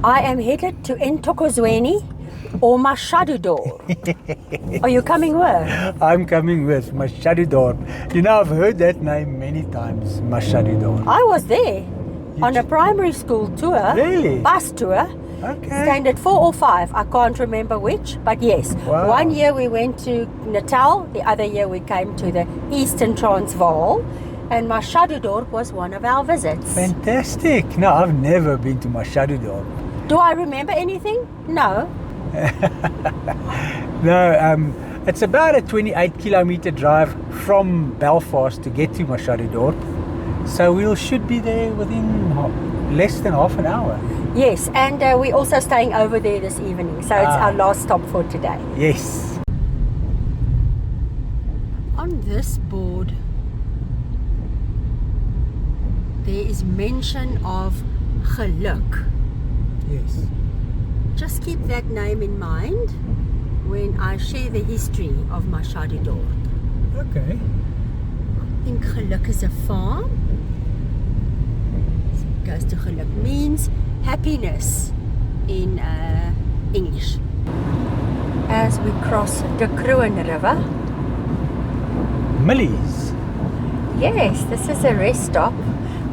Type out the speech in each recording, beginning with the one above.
I am headed to eNtokozweni or Machadodorp. Are you coming with? I'm coming with Machadodorp. You know, I've heard that name many times, Machadodorp. I was there on a primary school tour. Really? Bus tour. Okay. Standard 4 or 5. I can't remember which, but yes. Wow. One year we went to Natal. The other year we came to the Eastern Transvaal. And Machadodorp was one of our visits. Fantastic. No, I've never been to Machadodorp. Do I remember anything? No. No, it's about a 28-kilometer drive from Belfast to get to Machadodorp. So we should be there within less than half an hour. Yes, and we're also staying over there this evening. So it's our last stop for today. Yes. On this board, there is mention of geluk. Yes. Just keep that name in mind when I share the history of Machadodorp. Okay. I think geluk is a farm. So it goes to geluk means happiness in English. As we cross the Trout River. Millie's. Yes, this is a rest stop.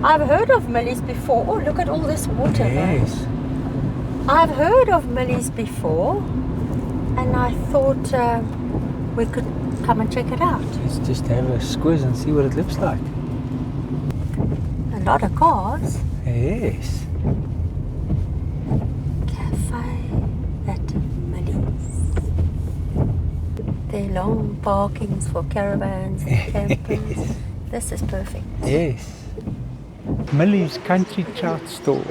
I've heard of Millie's before. Oh, look at all this water. Yes. I've heard of Millie's before, and I thought we could come and check it out. Let's just have a squiz and see what it looks like. A lot of cars. Yes. Cafe at Millie's. There are long parkings for caravans and campers. Yes. This is perfect. Yes. Millie's Country Trout Store.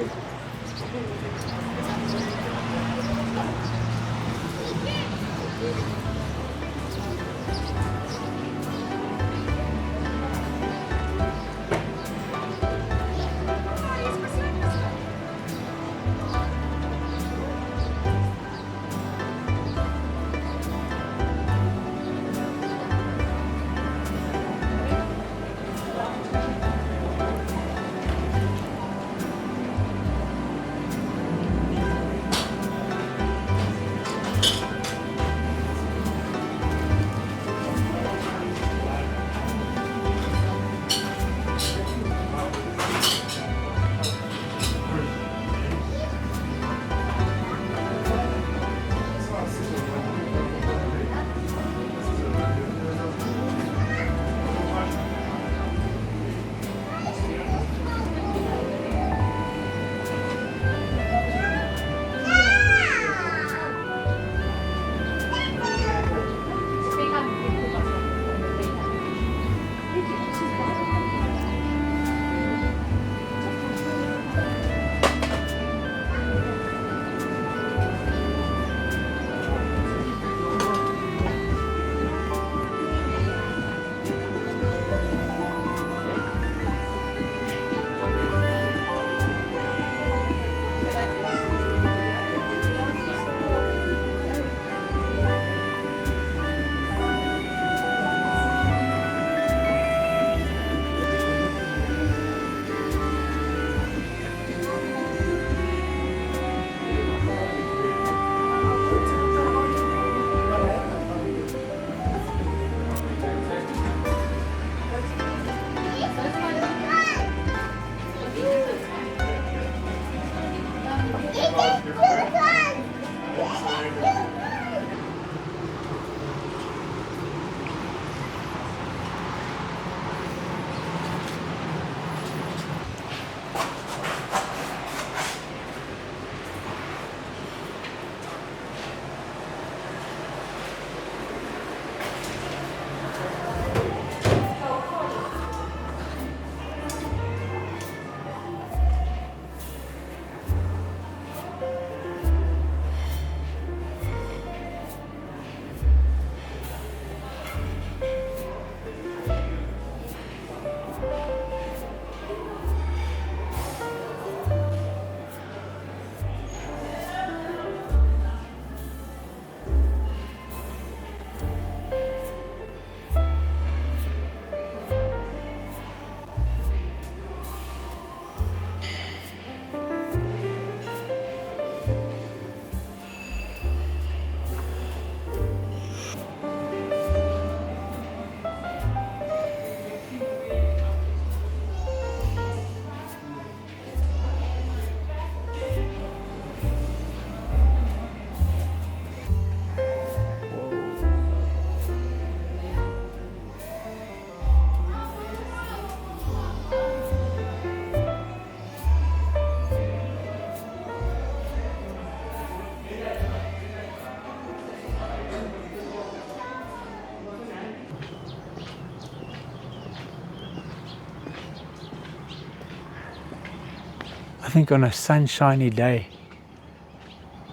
think on a sunshiny day,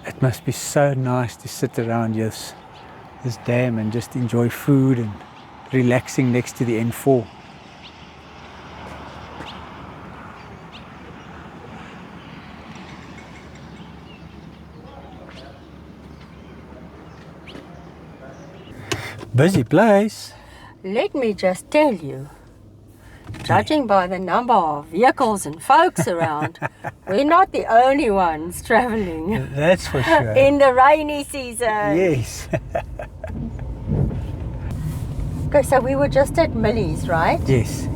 it must be so nice to sit around this dam and just enjoy food and relaxing next to the N4. Busy place. Let me just tell you, judging by the number of vehicles and folks around, we're not the only ones traveling That's for sure. in the rainy season. Yes. Okay, so we were just at Millie's, right? Yes.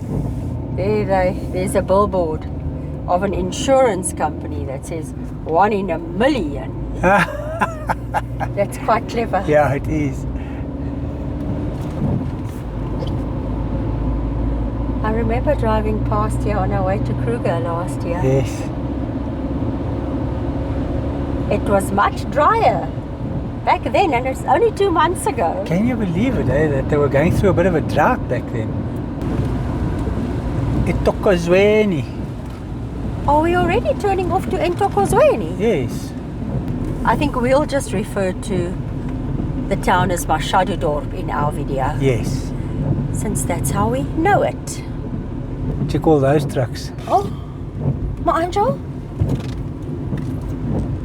There's a billboard of an insurance company that says 1 in a million. That's quite clever. Yeah, it is. I remember driving past here on our way to Kruger last year. Yes. It was much drier back then, and it's only 2 months ago. Can you believe it, that they were going through a bit of a drought back then? eNtokozweni. Are we already turning off to eNtokozweni? Yes. I think we'll just refer to the town as Machadodorp in our video, Yes. since that's how we know it. Check all those trucks. Oh, my angel.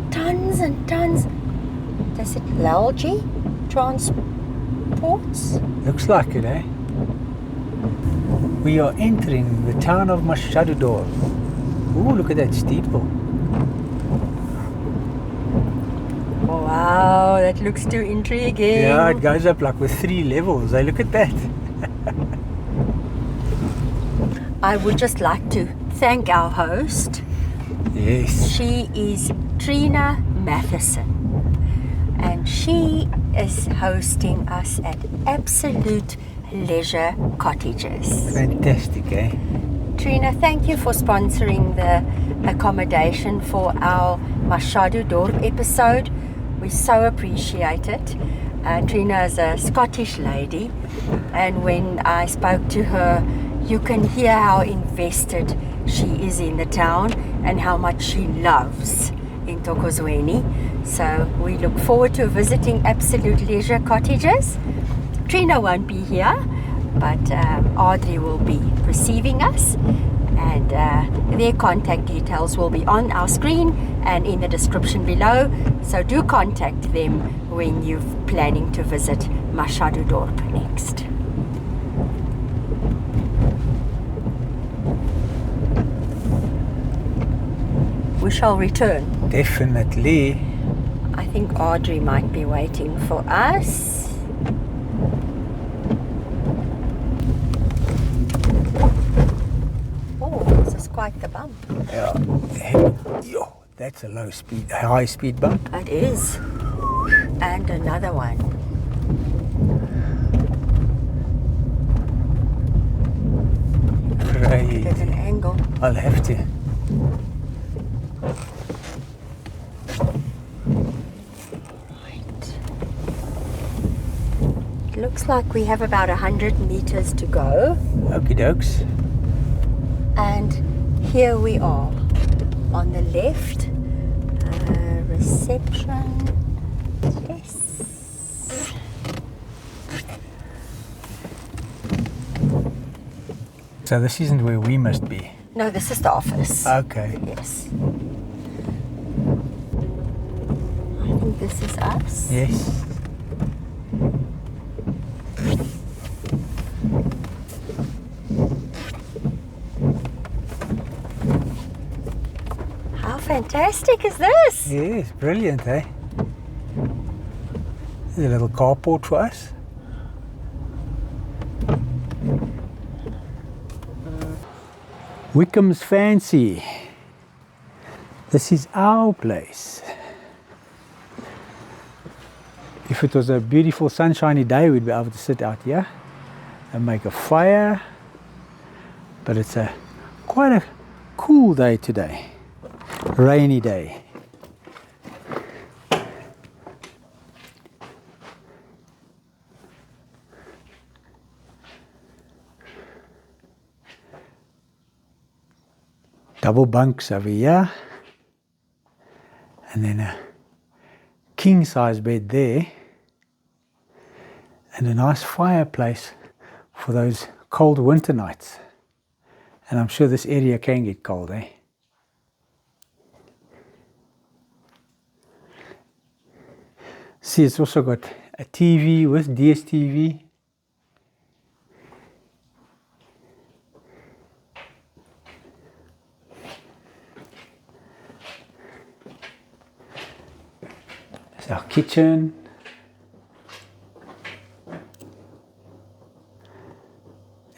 Tons and tons. Does it Lalji transports? Looks like it, eh? We are entering the town of Machadodorp. Ooh, look at that steeple. Wow, that looks too intriguing. Yeah, it goes up like with 3 levels. Hey, look at that. I would just like to thank our host. Yes. She is Trina Matheson, and she is hosting us at Absolute Leisure Cottages. Fantastic, eh? Trina, thank you for sponsoring the accommodation for our Machadodorp episode. We so appreciate it. Trina is a Scottish lady, and when I spoke to her, you can hear how invested she is in the town and how much she loves eNtokozweni. So we look forward to visiting Absolute Leisure Cottages. Trina won't be here, but Audrey will be receiving us, and their contact details will be on our screen and in the description below. So do contact them when you're planning to visit Machadodorp next. We shall return. Definitely. I think Audrey might be waiting for us. Oh, this is quite the bump. Yeah. Yo, that's a high speed bump. It is. And another one. Great. There's an angle. I'll have to. Looks like we have about 100 meters to go, Okie dokes. and here we are on the left. Reception. Yes. So this isn't where we must be. No, this is the office. Okay. Yes. I think this is us. Yes. How fantastic is this? Yes, brilliant, eh? There's a little carport for us. Wickham's Fancy. This is our place. If it was a beautiful sunshiny day, we'd be able to sit out here and make a fire. But it's quite a cool day today. Rainy day. Double bunks over here. And then a king size bed there. And a nice fireplace for those cold winter nights. And I'm sure this area can get cold, eh? See, it's also got a TV with DSTV. It's our kitchen.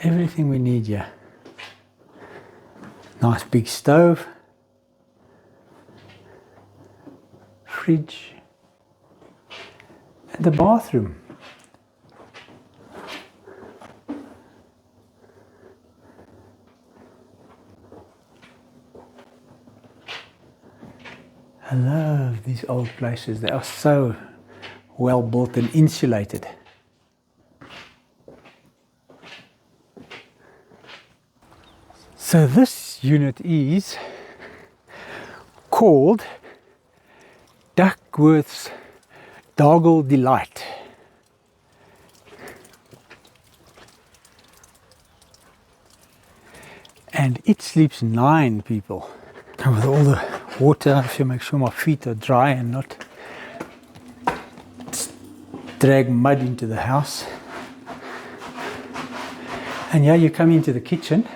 Everything we need here. Nice big stove. Fridge. And the bathroom. I love these old places. They are so well built and insulated. So this unit is called Duckworth's Doggle Delight. And it sleeps 9 people. And with all the water, I have to make sure my feet are dry and not drag mud into the house. And yeah, you come into the kitchen.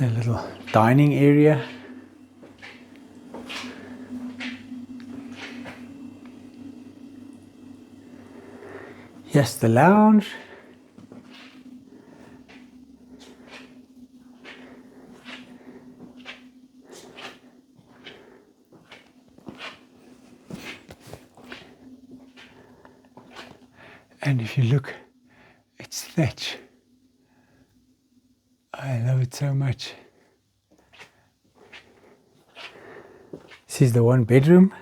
A little dining area. Yes, the lounge. And if you look, it's thatch. I love it so much. This is the 1 bedroom.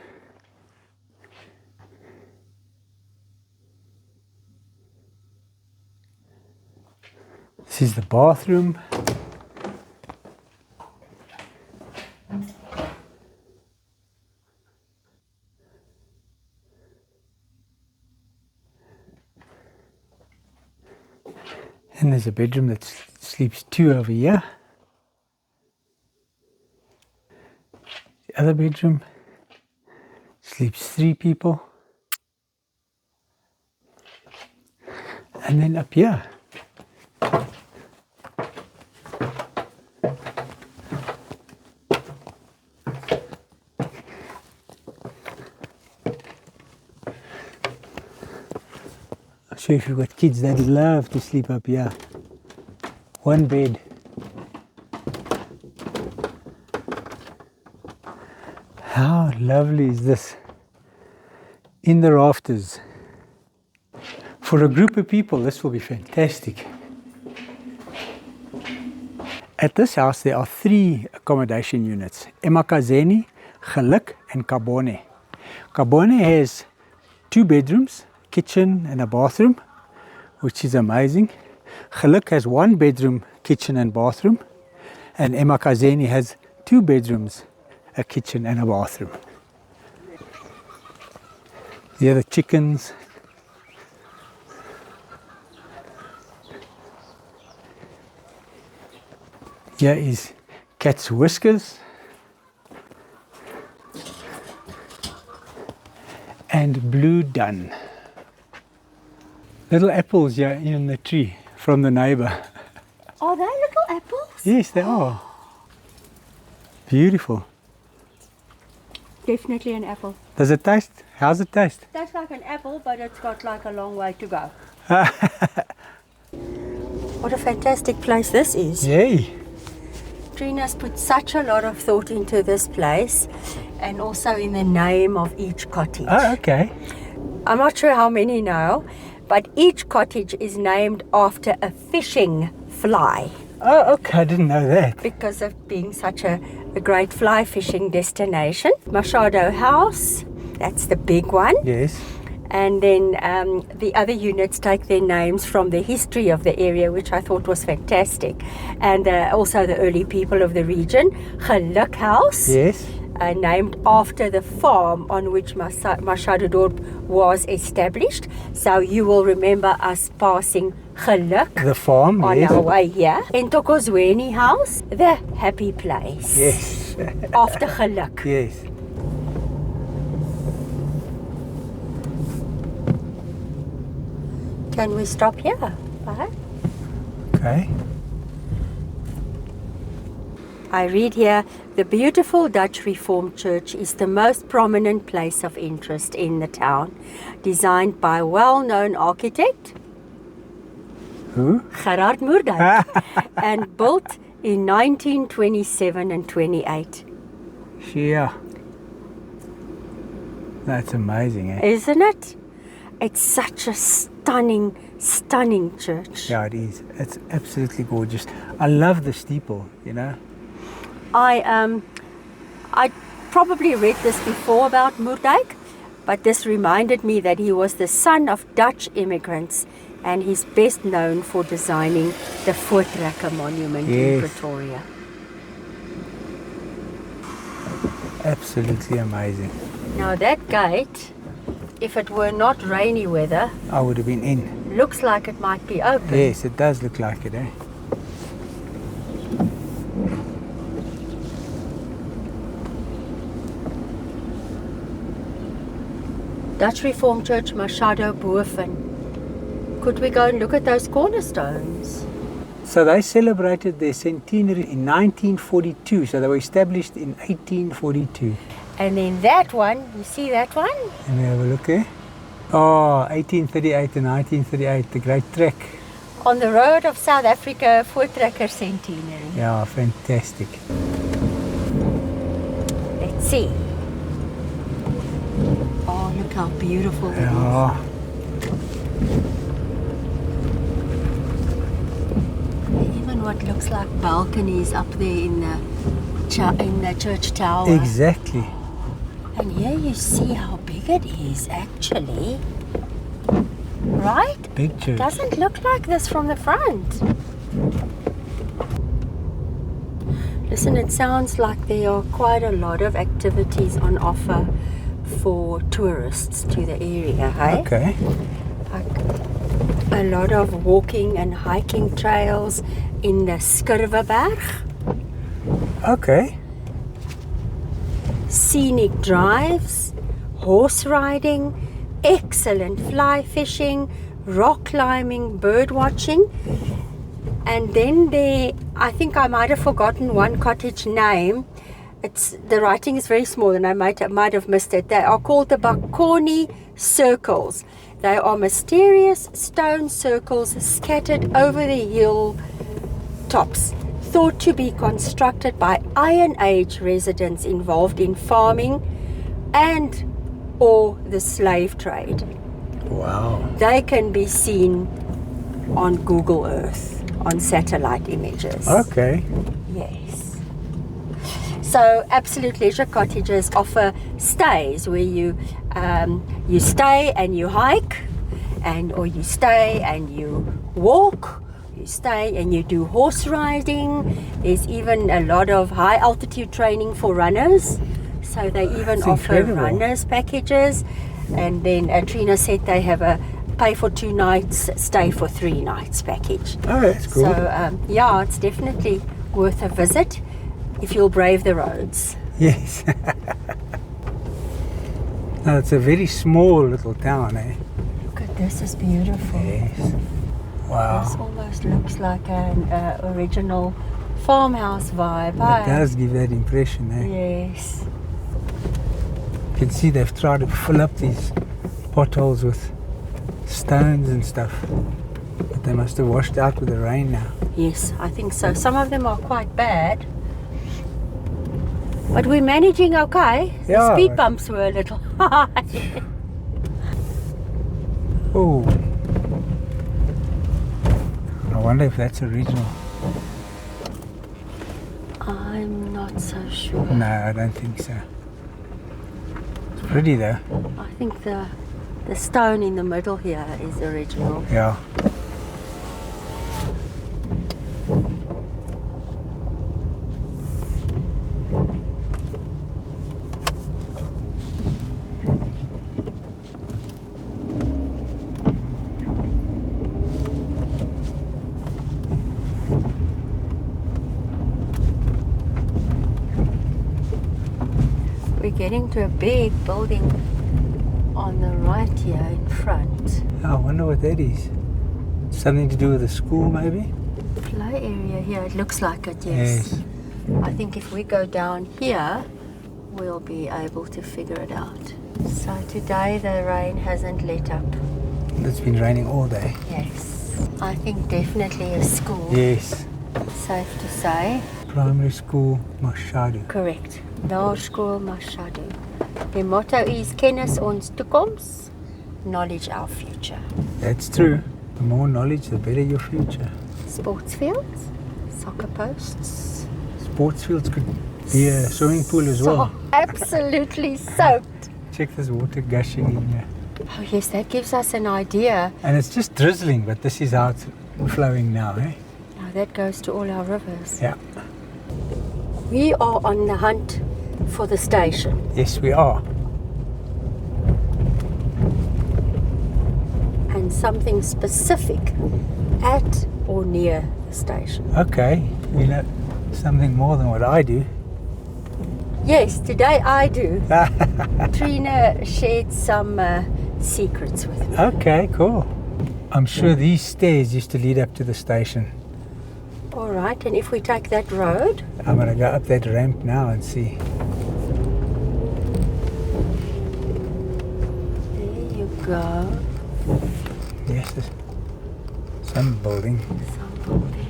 This is the bathroom. And there's a bedroom that sleeps 2 over here. The other bedroom sleeps 3 people. And then up here, I'm sure if you've got kids, they'd love to sleep up here. 1 bed. How lovely is this? In the rafters. For a group of people, this will be fantastic. At this house, there are 3 accommodation units. eNtokozweni, Geluk and Kabone. Kabone has 2 bedrooms, kitchen and a bathroom, which is amazing. Geluk has 1 bedroom, kitchen and bathroom. And eNtokozweni has 2 bedrooms, a kitchen and a bathroom. Here are the chickens. Here is cat's whiskers. And blue dun. Little apples here in the tree from the neighbor. Are they little apples? Yes, they are. Beautiful. Definitely an apple. Does it taste? How's it taste? That's like an apple, but it's got like a long way to go. What a fantastic place this is. Yay. Trina's put such a lot of thought into this place and also in the name of each cottage. Oh, okay. I'm not sure how many know, but each cottage is named after a fishing fly Oh, okay. I didn't know that. because of being such a great fly fishing destination. Machadodorp House, that's the big one. Yes. And then the other units take their names from the history of the area, which I thought was fantastic. And also the early people of the region. Geluk House. Yes. Named after the farm on which Machadodorp was established. So you will remember us passing Geluk, The farm, on yes. our way here. eNtokozweni House, the happy place. Yes. After Geluk. Yes. Can we stop here? Right? Okay. I read here, the beautiful Dutch Reformed Church is the most prominent place of interest in the town. Designed by a well-known architect, Who? Gerard Moerdijk, and built in 1927 and 28. Yeah. That's amazing, eh? Isn't it? It's such a stunning, stunning church. Yeah, it is. It's absolutely gorgeous. I love the steeple, you know. I probably read this before about Moerdijk, but this reminded me that he was the son of Dutch immigrants, and he's best known for designing the Voortrekker Monument in Yes. Pretoria. Absolutely amazing. Now that gate, if it were not rainy weather, I would have been in. looks like it might be open. Yes, it does look like it, eh? Dutch Reformed Church, Machadodorp. Could we go and look at those cornerstones? So they celebrated their centenary in 1942. So they were established in 1842. And then that one, you see that one? Let me have a look there. Oh, 1838 and 1938, the Great Trek. On the road of South Africa, Voortrekker Centenary. Yeah, fantastic. Let's see. Oh, look how beautiful it is. Yeah. Even what looks like balconies up there in the church tower. Exactly. And here you see how big it is actually. Right? Big church. Doesn't look like this from the front. Listen, it sounds like there are quite a lot of activities on offer for tourists to the area, hey? Okay. Like a lot of walking and hiking trails in the Skirveberg, Okay. scenic drives, horse riding, excellent fly fishing, rock climbing, bird watching. And then there, I think I might have forgotten one cottage name. The writing is very small and I might have missed it. They are called the Bakoni Circles. They are mysterious stone circles scattered over the hill tops, thought to be constructed by Iron Age residents involved in farming and or the slave trade. Wow. They can be seen on Google Earth, on satellite images. Okay. Yes. So Absolute Leisure Cottages offer stays where you stay and you hike, or you stay and you walk, you stay and you do horse riding. There's even a lot of high altitude training for runners. So they even That's offer incredible. runners packages. And then Trina said they have a pay for 2 nights, stay for 3 nights package. Oh, that's cool. So yeah, it's definitely worth a visit if you'll brave the roads. Yes. No, it's a very small little town, eh? Look at this, is beautiful. Yes. This Wow. almost looks like an original farmhouse vibe. It does give that impression, eh? Yes. You can see they've tried to fill up these potholes with stones and stuff. But they must have washed out with the rain now. Yes, I think so. Some of them are quite bad. But we're managing okay. The Yeah. speed bumps were a little high. Oh. I wonder if that's original. I'm not so sure. No, I don't think so. It's pretty though. I think the The stone in the middle here is original. Yeah. We're getting to a big building on the right here in front. I wonder what that is. Something to do with a school, maybe? Play area here, it looks like it, yes. I think if we go down here, we'll be able to figure it out. So today the rain hasn't let up. It's been raining all day. Yes. I think definitely a school. Yes. Safe to say. Primary school, Machadodorp. Correct. Laerskool Machadodorp. The motto is Kennis ons toekoms, knowledge our future. That's true. The more knowledge, the better your future. Sports fields, soccer posts. Sports fields could be a swimming pool as well. Absolutely soaked. Check this water gushing in here. Oh yes, that gives us an idea. And it's just drizzling, but this is how it's flowing now, eh? Now that goes to all our rivers. Yeah. We are on the hunt for the station. Yes, we are. And something specific at or near the station. Okay, you know something more than what I do. Yes, today I do. Trina shared some secrets with me. Okay, cool. I'm sure these stairs used to lead up to the station. All right, and if we take that road? I'm going to go up that ramp now and see. There you go. Yes, there's some building. Some building.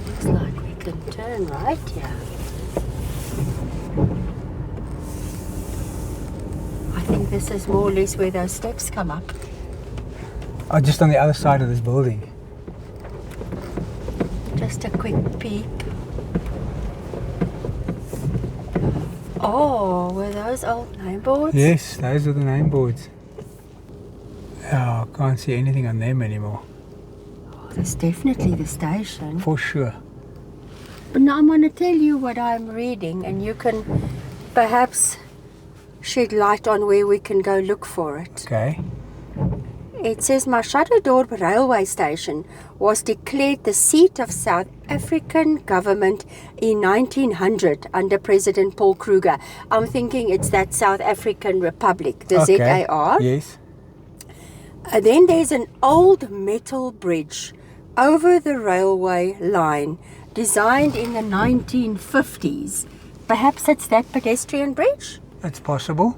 Looks like we can turn right here. I think this is more or less where those steps come up. Oh, just on the other side of this building. Just a quick peep. Oh, were those old name boards? Yes, those are the name boards. Oh, I can't see anything on them anymore. Oh, that's definitely the station. For sure. But now I'm going to tell you what I'm reading, and you can perhaps shed light on where we can go look for it. Okay. It says Machadodorp railway station was declared the seat of South African government in 1900 under President Paul Kruger. I'm thinking it's that South African Republic, the Okay. ZAR. Yes. Then there's an old metal bridge over the railway line designed in the 1950s. Perhaps it's that pedestrian bridge? That's possible.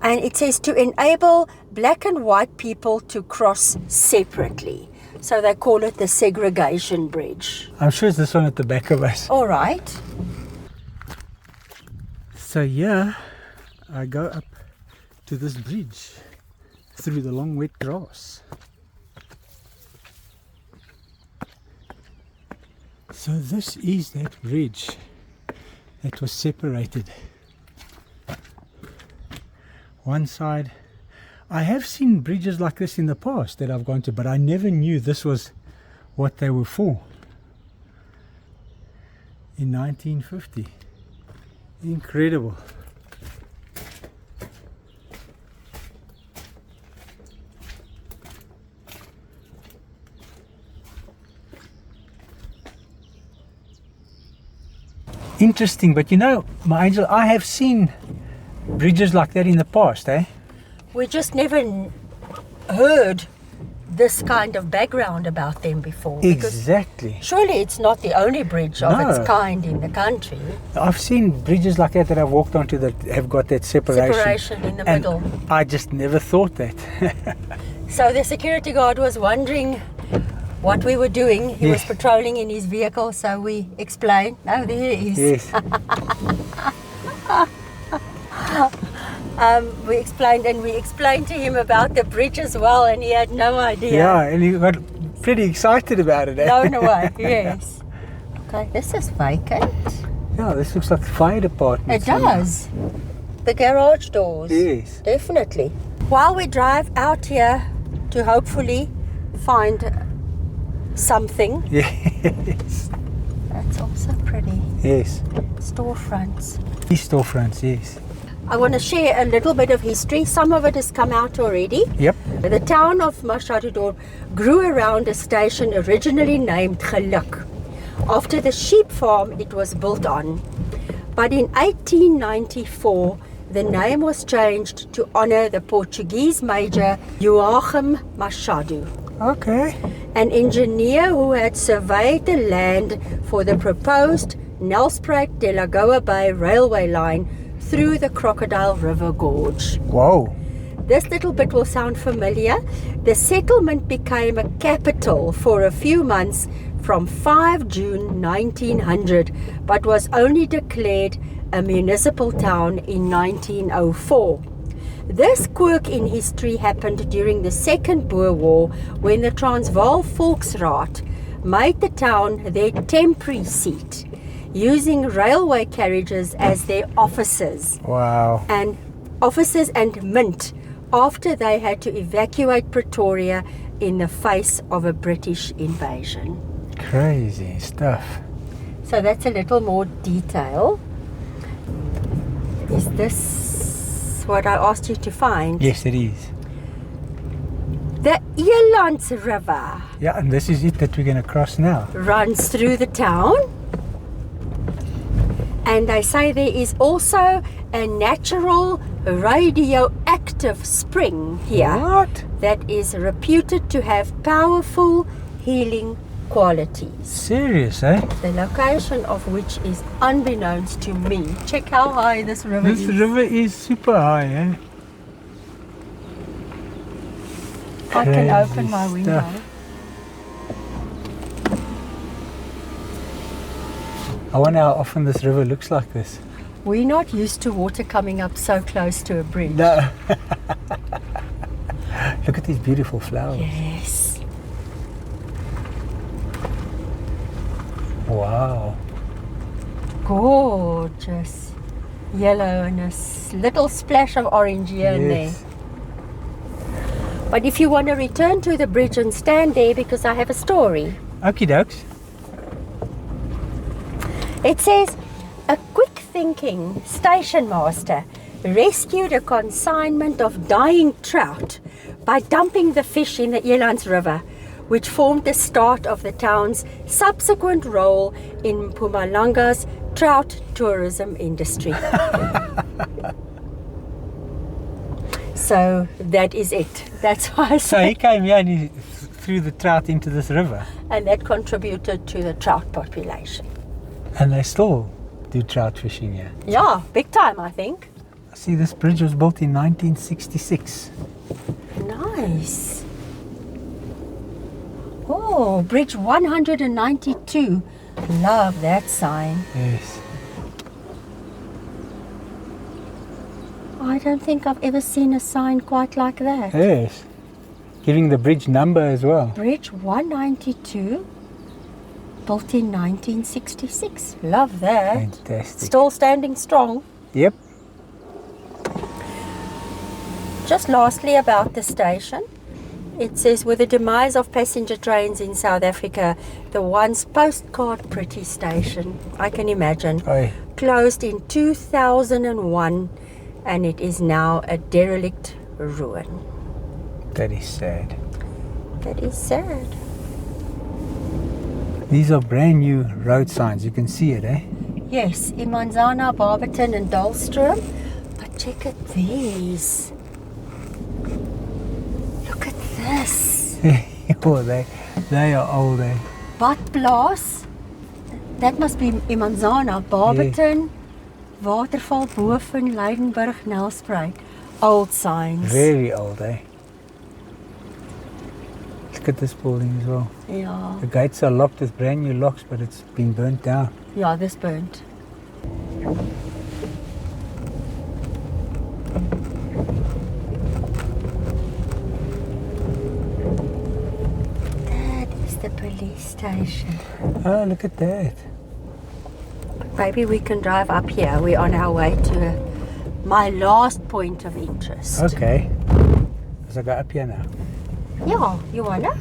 And it says to enable black and white people to cross separately. So they call it the segregation bridge. I'm sure it's this one at the back of us. All right. So yeah, I go up to this bridge through the long wet grass. So this is that bridge that was separated. One side, I have seen bridges like this in the past that I've gone to, but I never knew this was what they were for. In 1950. Incredible. Interesting, but you know, my angel, I have seen bridges like that in the past, eh? We just never heard this kind of background about them before. Exactly. Surely it's not the only bridge of No. its kind in the country. I've seen bridges like that I've walked onto that have got that separation. Separation in the And middle. I just never thought that. So the security guard was wondering what we were doing. He was Yes. patrolling in his vehicle, so we explained. Oh, there he is. Yes. We explained to him about the bridge as well, and he had no idea. Yeah, and he got pretty excited about it. Eh? Blown away, yes. Okay, this is vacant. Yeah, this looks like the fire department. It does. the garage doors. Yes. Definitely. While we drive out here to hopefully find something. Yes. That's also pretty. Yes. Storefronts. These storefronts, yes. I want to share a little bit of history. Some of it has come out already. Yep. The town of Machadodorp grew around a station originally named Geluk, after the sheep farm it was built on. But in 1894, the name was changed to honor the Portuguese major Joachim Machado, Okay. an engineer who had surveyed the land for the proposed Nelspruit de Lagoa Bay railway line through the Crocodile River Gorge. Whoa. This little bit will sound familiar. The settlement became a capital for a few months from 5 June 1900, but was only declared a municipal town in 1904. This quirk in history happened during the Second Boer War, when the Transvaal Volksraad made the town their temporary seat, using railway carriages as their offices Wow. and mint after they had to evacuate Pretoria in the face of a British invasion. Crazy stuff. So that's a little more detail. Is this what I asked you to find? Yes, it is. The Elands River Yeah, and this is it that we're going to cross now. runs through the town. And they say there is also a natural radioactive spring here What? that is reputed to have powerful healing qualities. Serious, eh? The location of which is unbeknownst to me. Check how high this river This is. river is super high, eh? I can Crazy open my window. stuff. I wonder how often this river looks like this. We're not used to water coming up so close to a bridge. No. Look at these beautiful flowers. Yes. Wow. Gorgeous. Yellow and a little splash of orange here and there. Yes. But if you want to return to the bridge and stand there, because I have a story. Okie dokes. It says, a quick-thinking station master rescued a consignment of dying trout by dumping the fish in the Elands River, which formed the start of the town's subsequent role in Mpumalanga's trout tourism industry. So that is it. That's why I So say. he came here and he threw the trout into this river. And that contributed to the trout population. And they still do trout fishing here. Yeah, big time, I think. See, this bridge was built in 1966. Nice. Oh, bridge 192. Love that sign. Yes. I don't think I've ever seen a sign quite like that. Yes. Giving the bridge number as well. Bridge 192, built in 1966. Love that. Fantastic. Still standing strong. Yep. Just lastly about the station. It says, with the demise of passenger trains in South Africa, the once postcard pretty station, I can imagine, Oi. closed in 2001, and it is now a derelict ruin. That is sad. That is sad. These are brand new road signs. You can see it, eh? Yes, Imanzana, Barberton and Dahlstrom. But check at these. Look at this. Oh, they are old, eh? Badplaas. That must be Imanzana, Barberton, Waterval, Boven, Leidenburg, Nelspruit. Old signs. Very old, eh? Look at this building as well. Yeah. The gates are locked with brand new locks, but it's been burnt down. Yeah, this burnt. That is the police station. Oh, look at that. Maybe we can drive up here. We're on our way to my last point of interest. Okay. As I go up here now. Yeah, you wanna?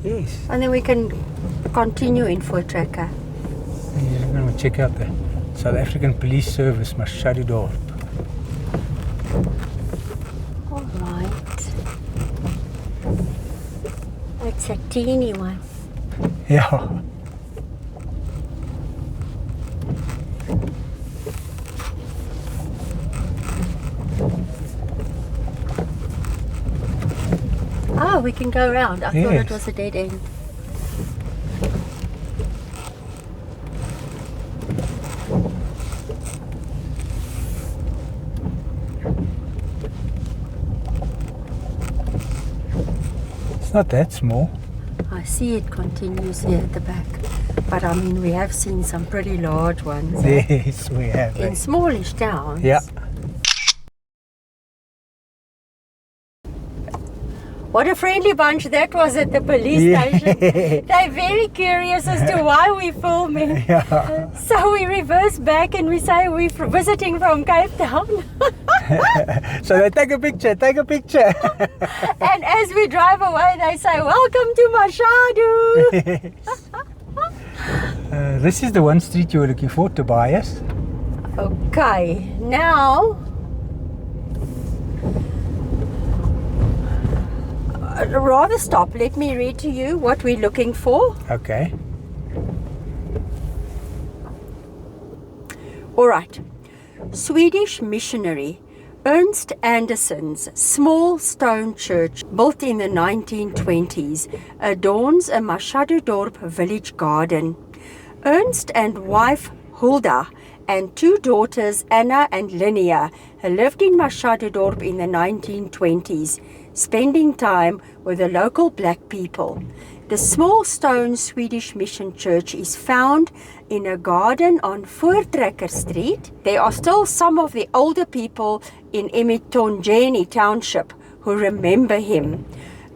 Yes. And then we can continue in Voortrekker. You're going to check out the South African Police Service, Machadodorp. All right. It's a teeny one. Yeah. Oh, we can go around. I thought it Yes. was a dead end. It's not that small. I see it continues here at the back. But I mean, we have seen some pretty large ones Yes, we have. in smallish towns. Yeah. What a friendly bunch that was at the police station. They're very curious as to why we're filming. Yeah. So we reverse back and we say we're visiting from Cape Town. So they take a picture, take a picture. And as we drive away, they say, welcome to Machadu. This is the one street you were looking for, Tobias. Okay, now rather stop. Let me read to you what we're looking for. Okay. All right. Swedish missionary Ernst Andersson's small stone church, built in the 1920s, adorns a Machadodorp village garden. Ernst and wife Hulda and two daughters, Anna and Linnea, lived in Machadodorp in the 1920s, spending time with the local black people. The small stone Swedish Mission Church is found in a garden on Voortrekker Street. There are still some of the older people in eNtokozweni township who remember him.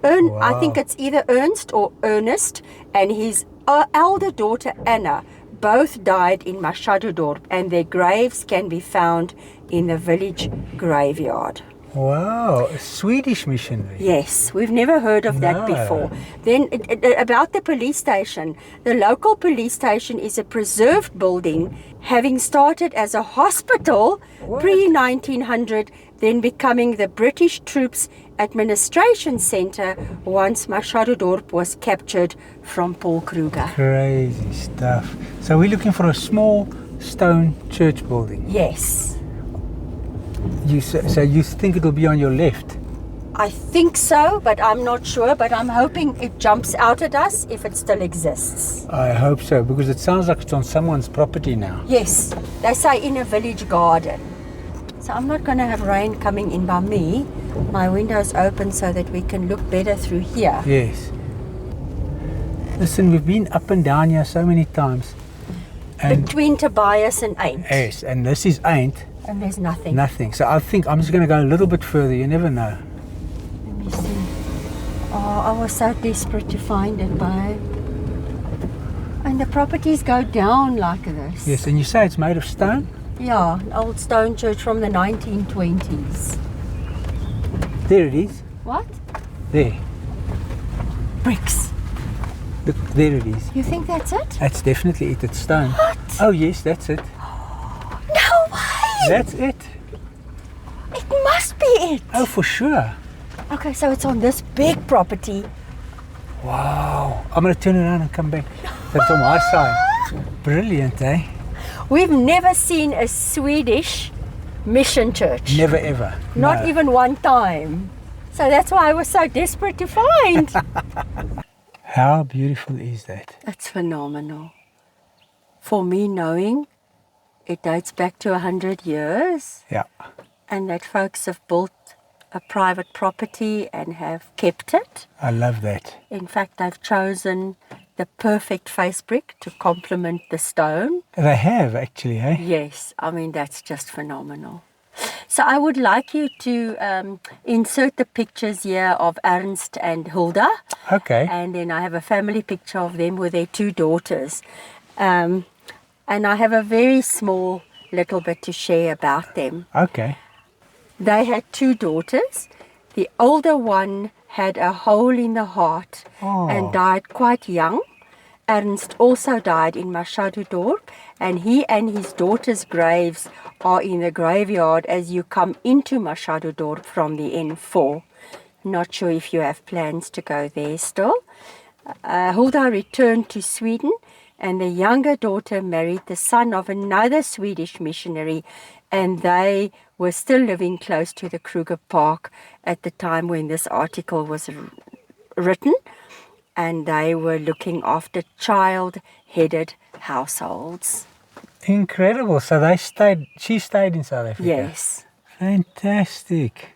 I think it's either Ernst or Ernest, and his elder daughter Anna both died in Machadodorp, and their graves can be found in the village graveyard. Wow, a Swedish missionary. Yes, we've never heard of that No. before. Then about the police station, the local police station is a preserved building, having started as a hospital pre-1900, then becoming the British Troops Administration Centre once Machadodorp was captured from Paul Kruger. Crazy stuff. So we're looking for a small stone church building. Yes, So you think it'll be on your left? I think so, but I'm not sure. But I'm hoping it jumps out at us if it still exists. I hope so, because it sounds like it's on someone's property now. Yes, they say in a village garden. So I'm not going to have rain coming in by me. My window's open so that we can look better through here. Yes. Listen, we've been up and down here so many times. And Between Tobias and Ain't. yes, and this is ain't And there's nothing. nothing. So I think I'm just going to go a little bit further. You never know. Let me see. Oh, I was so desperate to find it, babe. And the properties go down like this. Yes, and you say it's made of stone? Yeah, an old stone church from the 1920s. There it is. What? There. Bricks. Look, there it is. You think that's it? That's definitely it. It's stone. What? Oh yes, that's it. No way! That's it. It must be it. Oh, for sure. Okay, so it's on this big property. Wow. I'm going to turn around and come back. That's on my side. Brilliant, eh? We've never seen a Swedish mission church. Never ever. Not No. even one time. So that's why I was so desperate to find. How beautiful is that? That's phenomenal. For me, knowing it dates back to 100 years Yeah. and that folks have built a private property and have kept it. I love that. In fact, they've chosen the perfect face brick to complement the stone. They have actually, eh? Yes, I mean, that's just phenomenal. So I would like you to insert the pictures here of Ernst and Hulda. Okay. And then I have a family picture of them with their two daughters. And I have a very small little bit to share about them. Okay. They had 2 daughters. The older one had a hole in the heart and died quite young. Ernst also died in Machadodorp, and he and his daughter's graves are in the graveyard as you come into Machadodorp from the N4. Not sure if you have plans to go there still. Hulda returned to Sweden, and the younger daughter married the son of another Swedish missionary, and they were still living close to the Kruger Park at the time when this article was written, and they were looking after child-headed households. Incredible. So she stayed in South Africa? Yes. Fantastic.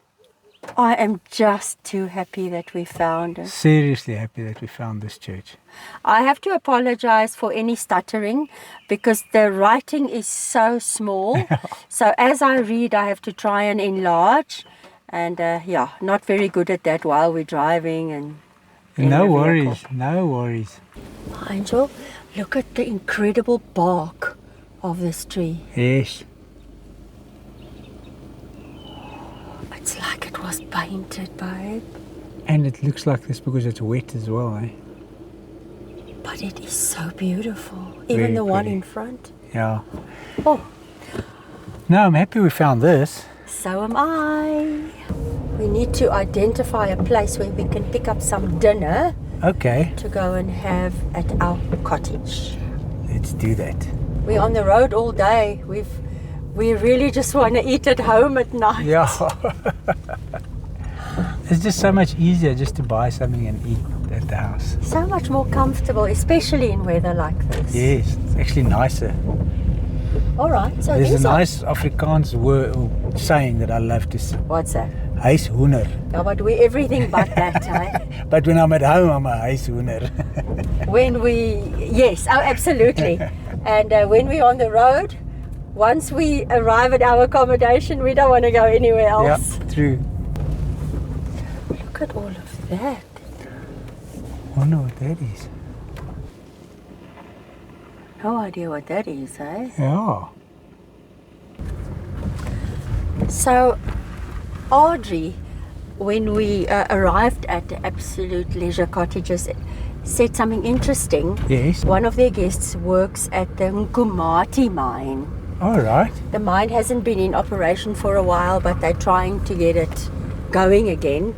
I am just too happy that we found it. Seriously happy that we found this church. I have to apologize for any stuttering because the writing is so small. So as I read, I have to try and enlarge. And not very good at that while we're driving. And no worries, no worries. Angel, look at the incredible bark of this tree. Yes. It's like it was painted, babe. And it looks like this because it's wet as well, eh? But it is so beautiful. Even Very the one pretty. in front. Yeah. Oh, No, I'm happy we found this. so am I. We need to identify a place where we can pick up some dinner Okay, to go and have at our cottage. let's do that. We're on the road all day. We really just want to eat at home at night. Yeah. It's just so much easier just to buy something and eat at the house. So much more comfortable, especially in weather like this. Yes, it's actually nicer. All right, so There's a these are... nice Afrikaans saying that I love to say. What's that? Huishoender. Yeah, but we're everything but that, eh? But when I'm at home, I'm a huishoender. Yes, oh, absolutely. And when we're on the road, once we arrive at our accommodation, we don't want to go anywhere else. Yeah, true. Look at all of that. Wonder what that is. No idea what that is, eh? Yeah. So, Audrey, when we arrived at the Absolute Leisure Cottages, said something interesting. Yes. One of their guests works at the Nkumati mine. All right. The mine hasn't been in operation for a while, but they're trying to get it going again.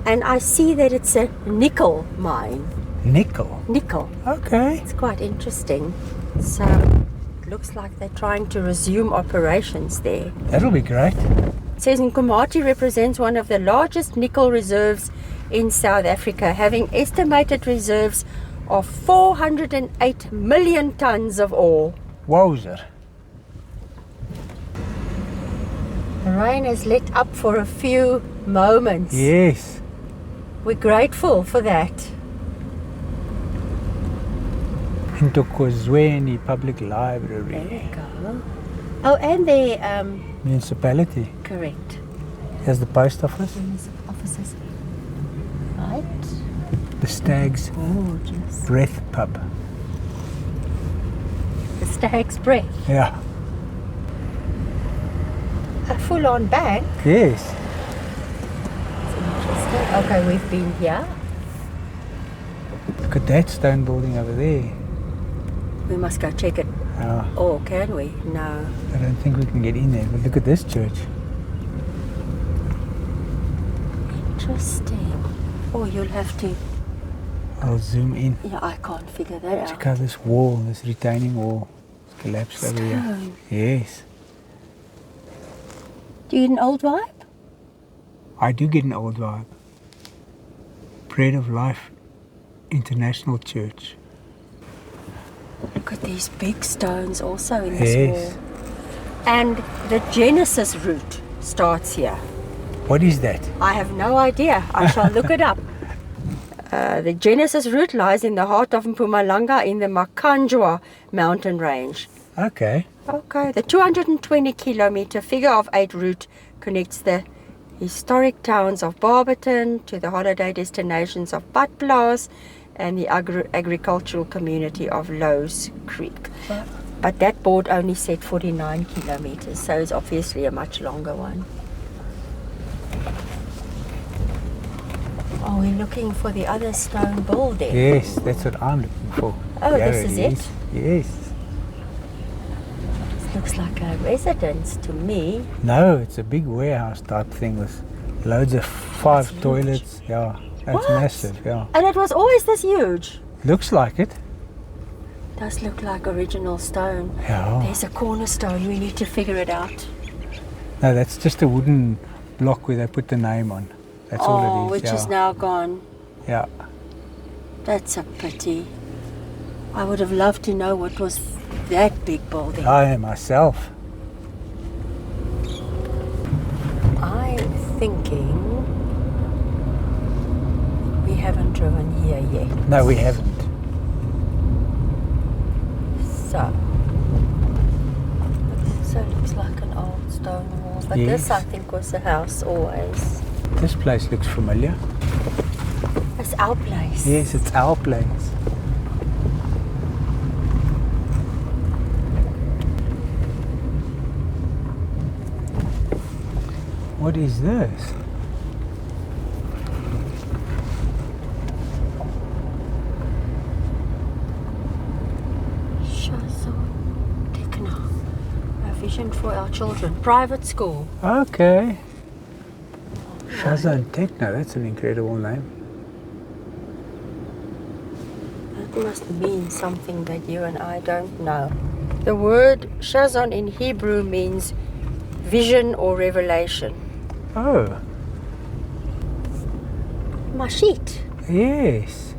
And I see that it's a nickel mine. Nickel. Nickel. Okay. It's quite interesting. So it looks like they're trying to resume operations there. That'll be great. It says Nkumati represents one of the largest nickel reserves in South Africa, having estimated reserves of 408 million tons of ore. Wowzer. The rain has let up for a few moments. Yes. We're grateful for that. eNtokozweni Public There Library. we go. Oh, and the Municipality. correct. Here's the post office. Offices. Right. The Stag's Gorgeous. Breath Pub. The Stag's Breath. Yeah. A full-on bank. Yes. It's interesting. Okay, we've been here. Look at that stone building over there. We must go check it. Oh, can we? No. I don't think we can get in there, but look at this church. Interesting. Oh, you'll have to... I'll zoom in. Yeah, I can't figure that Check out. out this wall, this retaining wall. It's collapsed over here. Stone. Yes. Do you get an old vibe? I do get an old vibe. Bread of Life International Church. Look at these big stones also in this Yes. wall. And the Genesis route starts here. What is that? I have no idea. I shall look it up. The Genesis route lies in the heart of Mpumalanga in the Machadodorp mountain range. Okay. Okay, the 220 kilometer figure of 8 route connects the historic towns of Barberton to the holiday destinations of Badplaas and the agricultural community of Lowe's Creek. But that board only said 49 kilometers, so it's obviously a much longer one. Are we looking for the other stone building? Yes, that's what I'm looking for. Oh, There this is it? Yes. It looks like a residence to me. No, it's a big warehouse type thing with loads of 5 huge. toilets. Yeah, it's What? massive. Yeah, And it was always this huge. looks like it. Does look like original stone. Yeah. There's a cornerstone. We need to figure it out. No, that's just a wooden block where they put the name on. That's all it is. Which Yeah. is now gone. Yeah. That's a pity. I would have loved to know what was that big building. I myself. I'm thinking we haven't driven here yet. No, we haven't. So it looks like an old stone wall. But Yes. this I think was a house always. This place looks familiar. It's our place. Yes, it's our place. What is this? A vision for our children. Private school. Okay. Shazan Techno, that's an incredible name. That must mean something that you and I don't know. The word Shazon in Hebrew means vision or revelation. Oh, Mashit. yes.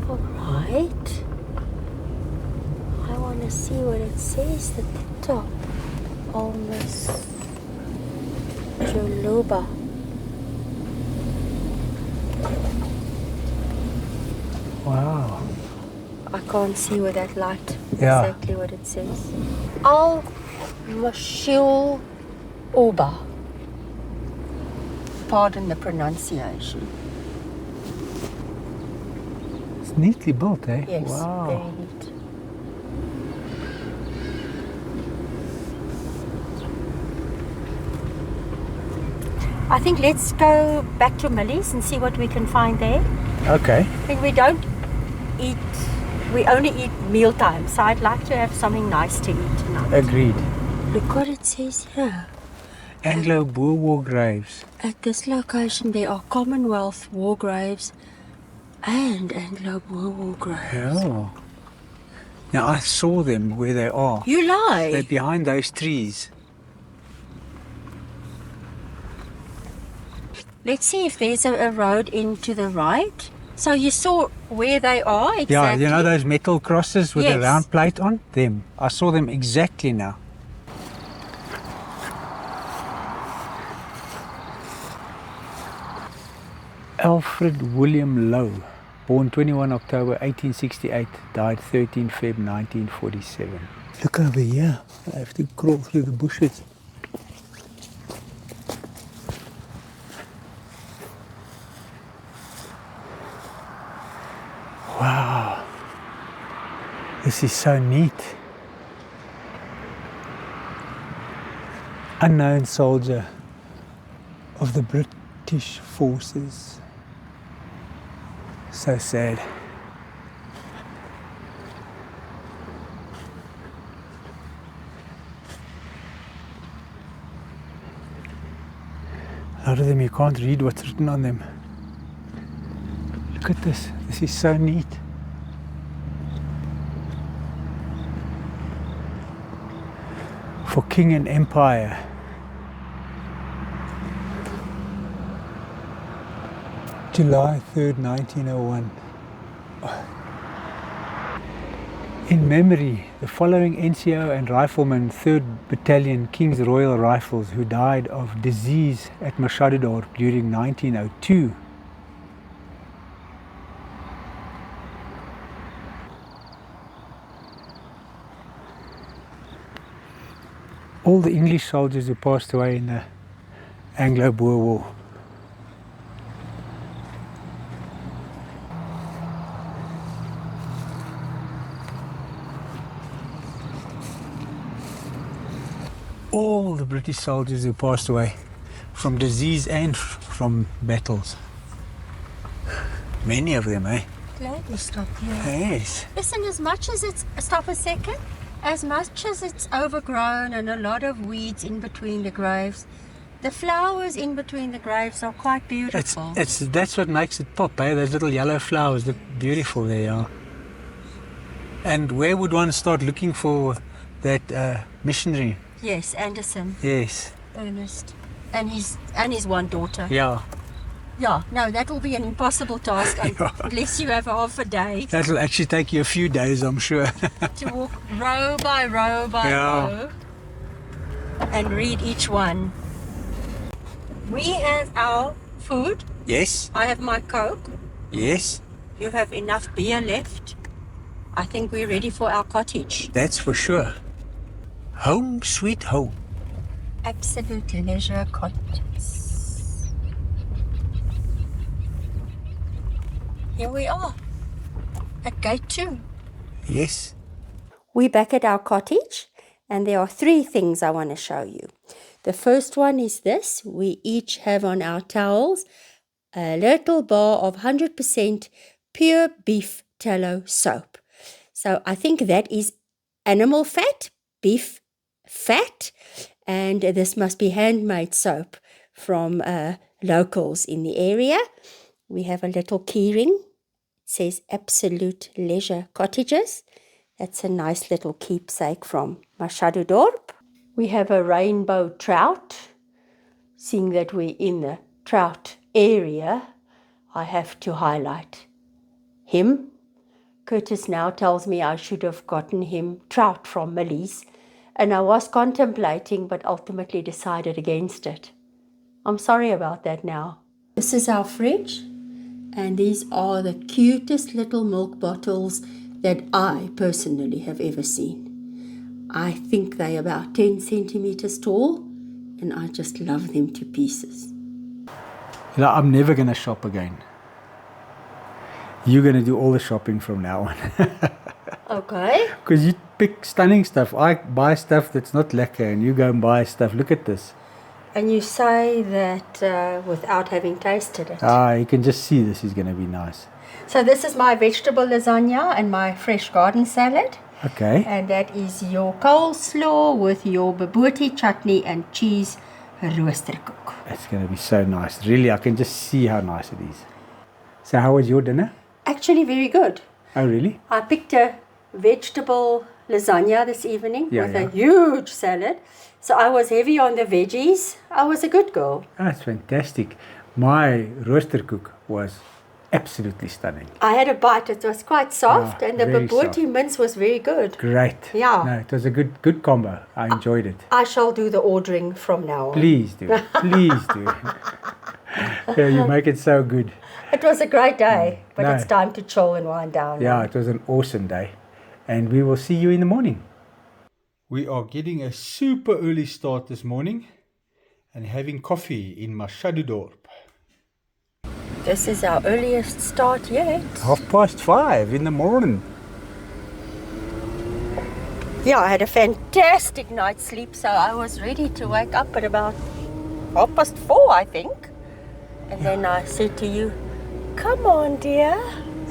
All right. I want to see what it says at the top. Almost Joluba. Wow. I can't see with that light Yeah. exactly what it says. Al Mashil Oba. Pardon the pronunciation. It's neatly built, eh? Yes, Wow. very neat. I think let's go back to Millie's and see what we can find there. Okay. I think we don't eat, we only eat mealtime, so I'd like to have something nice to eat tonight. Agreed. Look what it says here. Anglo-Boer war graves. At this location there are Commonwealth war graves and Anglo-Boer war graves. Oh. Now I saw them where they are. You lie! They're behind those trees. Let's see if there's a road in to the right. So you saw where they are exactly? Yeah, you know those metal crosses with a Yes. round plate on? Them. I saw them exactly now. Alfred William Lowe, born 21 October 1868, died 13 Feb 1947. Look over here. I have to crawl through the bushes. Wow. This is so neat. Unknown soldier of the British forces. So sad. A lot of them you can't read what's written on them. Look at this. This is so neat. For King and Empire. July 3rd, 1901. In memory, the following NCO and rifleman 3rd Battalion King's Royal Rifles who died of disease at Machadodorp during 1902. All the English soldiers who passed away in the Anglo-Boer War. All the British soldiers who passed away from disease and from battles. Many of them, eh? Glad we stopped here. Yes. Listen, as much as it's, stop a second, as much as it's overgrown and a lot of weeds in between the graves, the flowers in between the graves are quite beautiful. That's what makes it pop, eh? Those little yellow flowers look beautiful, they are. And where would one start looking for that missionary? Yes, Anderson. Yes. Ernest. And his one daughter. Yeah. Yeah, no, that will be an impossible task unless you have half a day That'll actually take you a few days, I'm sure. to walk row by row by row and read each one. We have our food. Yes. I have my Coke. Yes. You have enough beer left. I think we're ready for our cottage. That's for sure. Home sweet home. Absolute leisure cottages. Here we are at gate 2. Yes. We're back at our cottage, and there are 3 things I want to show you. The first one is this. We each have on our towels a little bar of 100% pure beef tallow soap. So I think that is animal fat, beef fat, and this must be handmade soap from locals in the area. We have a little keyring. It says Absolute Leisure Cottages. That's a nice little keepsake from Machadodorp. We have a rainbow trout. Seeing that we're in the trout area, I have to highlight him. Curtis now tells me I should have gotten him trout from Millie's, and I was contemplating but ultimately decided against it. I'm sorry about that now. This is our fridge, and these are the cutest little milk bottles that I personally have ever seen. I think they're about 10 centimeters tall, and I just love them to pieces. You know, I'm never going to shop again. You're going to do all the shopping from now on. Okay. Because you pick stunning stuff. I buy stuff that's not lekker, and you go and buy stuff. Look at this. And you say that without having tasted it. You can just see this is going to be nice. So this is my vegetable lasagna and my fresh garden salad. Okay. And that is your coleslaw with your bobotie chutney and cheese roosterkoek. It's going to be so nice. Really, I can just see how nice it is. So how was your dinner? Actually very good. Oh, really? I picked a vegetable lasagna this evening with a huge salad. So I was heavy on the veggies. I was a good girl. That's fantastic. My roosterkoek was absolutely stunning. I had a bite. It was quite soft, and the bobotie mince was very good. Great. Yeah. No, it was a good combo. I enjoyed it. I shall do the ordering from now on. Please do. Please do. Yeah, you make it so good. It was a great day, but it's time to chill and wind down. Yeah, it was an awesome day. And we will see you in the morning. We are getting a super early start this morning and having coffee in Machadodorp. This is our earliest start yet. 5:30 in the morning. Yeah, I had a fantastic night's sleep, so I was ready to wake up at about 4:30, I think. And then I said to you, come on, dear.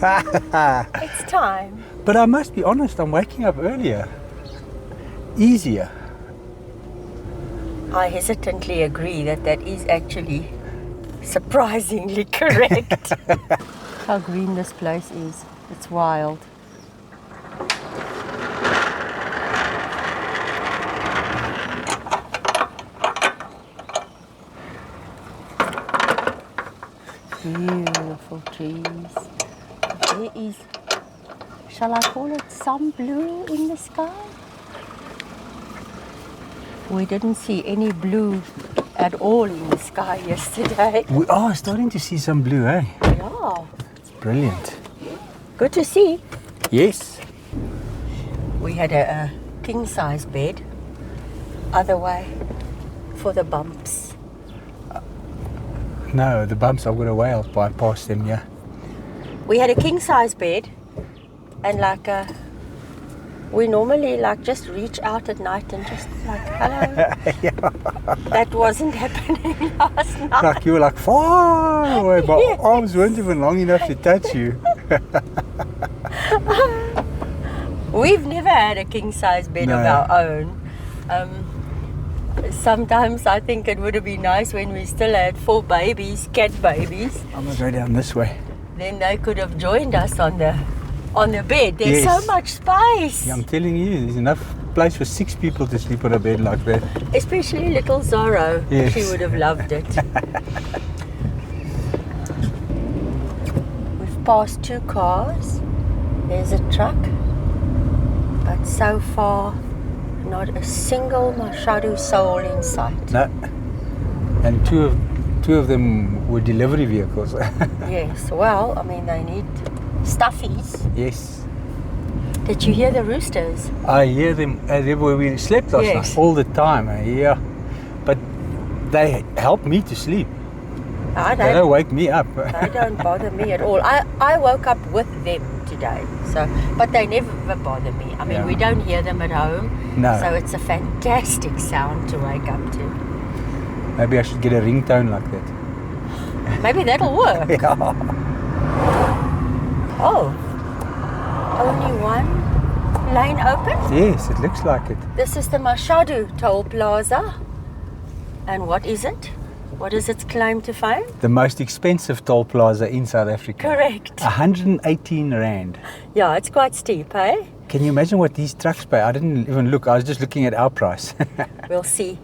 It's time. But I must be honest, I'm waking up earlier. Easier. I hesitantly agree that is actually surprisingly correct. How green this place is. It's wild. Beautiful trees. There is, shall I call it some blue in the sky? We didn't see any blue at all in the sky yesterday. We are starting to see some blue, eh? Yeah. It's brilliant. Good to see. Yes. We had a king-size bed. Other way for the bumps. No, the bumps I've got away, I'll bypass them, yeah. We had a king-size bed and like a We normally like just reach out at night and just like, hello. That wasn't happening last night. Like you were like far away. My Yes. arms weren't even long enough to touch you. We've never had a king-size bed of No. our own. Sometimes I think it would have been nice when we still had 4 babies, cat babies. I'm gonna go down this way. Then they could have joined us on the bed. There's Yes. so much space. Yeah, I'm telling you, there's enough place for 6 people to sleep on a bed like that. Especially little Zorro. Yes. She would have loved it. We've passed 2 cars. There's a truck. But so far, not a single Machado soul in sight. No. And two of them were delivery vehicles. Yes, well, I mean, they need stuffies. Yes. Did you hear the roosters? I hear them where we slept last Yes. night all the time. Yeah. But they help me to sleep. They don't wake me up. They don't bother me at all. I woke up with them today, but they never bother me. I mean, Yeah. we don't hear them at home, No. so it's a fantastic sound to wake up to. Maybe I should get a ringtone like that. Maybe that'll work. Yeah. Oh, only one lane open? Yes, it looks like it. This is the Machado Toll Plaza. And what is it? What is its claim to fame? The most expensive toll plaza in South Africa. Correct. 118 Rand. Yeah, it's quite steep, eh? Can you imagine what these trucks pay? I didn't even look. I was just looking at our price. We'll see.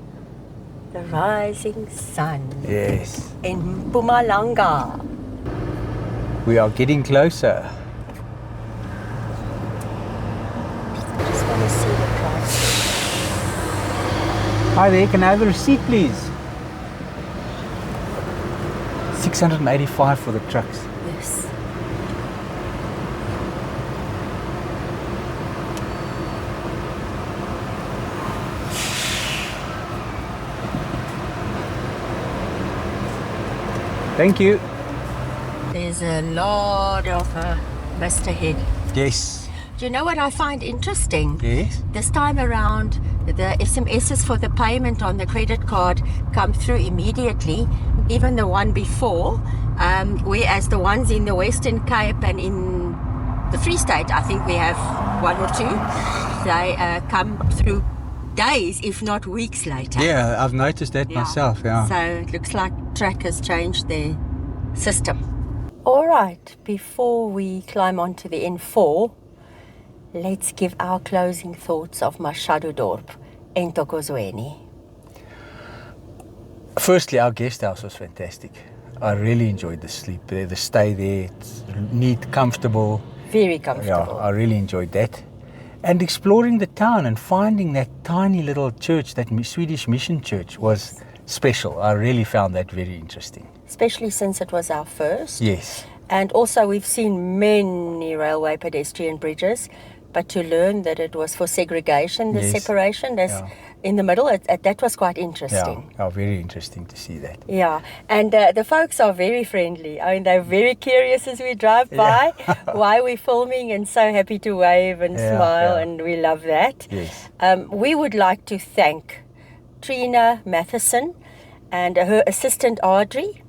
The rising sun Yes. in Mpumalanga. We are getting closer. Just want to see the price. Hi there, can I have the receipt please? 685 for the trucks. Yes. Thank you. There's a lot of mist ahead. Yes. Do you know what I find interesting? Yes. This time around, the SMSs for the payment on the credit card come through immediately, even the one before, whereas the ones in the Western Cape and in the Free State, I think we have 1 or 2, they come through days, if not weeks later. Yeah, I've noticed that myself, yeah. So it looks like Track has changed their system. All right, before we climb onto the N4, let's give our closing thoughts of Machadodorp, eNtokozweni. Firstly, our guest house was fantastic. I really enjoyed the sleep there, the stay there. It's neat, comfortable. Very comfortable. Yeah, I really enjoyed that. And exploring the town and finding that tiny little church, that Swedish Mission Church, was special. I really found that very interesting. Especially since it was our first. Yes. And also we've seen many railway pedestrian bridges, but to learn that it was for segregation, the Yes. separation, there's in the middle, that was quite interesting. Yeah, very interesting to see that. Yeah, and the folks are very friendly. I mean, they're very curious as we drive by why we're filming, and so happy to wave and smile, and we love that. Yes. We would like to thank Trina Matheson and her assistant Audrey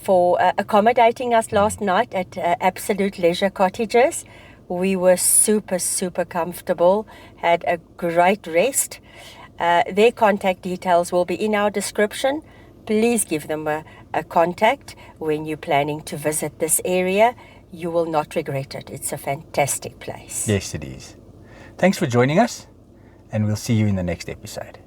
for accommodating us last night at Absolute Leisure Cottages. We were super, super comfortable, had a great rest. Their contact details will be in our description. Please give them a contact when you're planning to visit this area. You will not regret it. It's a fantastic place. Yes, it is. Thanks for joining us, and we'll see you in the next episode.